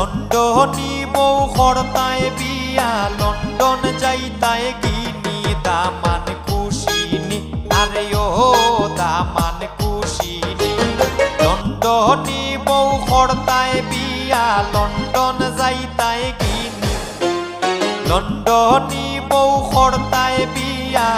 লন্ডনী বউ খরতায় বিয়া লন্ডন যাইতায় গিনি দামান কুশিনি আরে ও দামান কুশিনি লন্ডনী বউ খরতায় বিয়া লন্ডন যাইতায় গিনি লন্ডনী বউ খরতায় বিয়া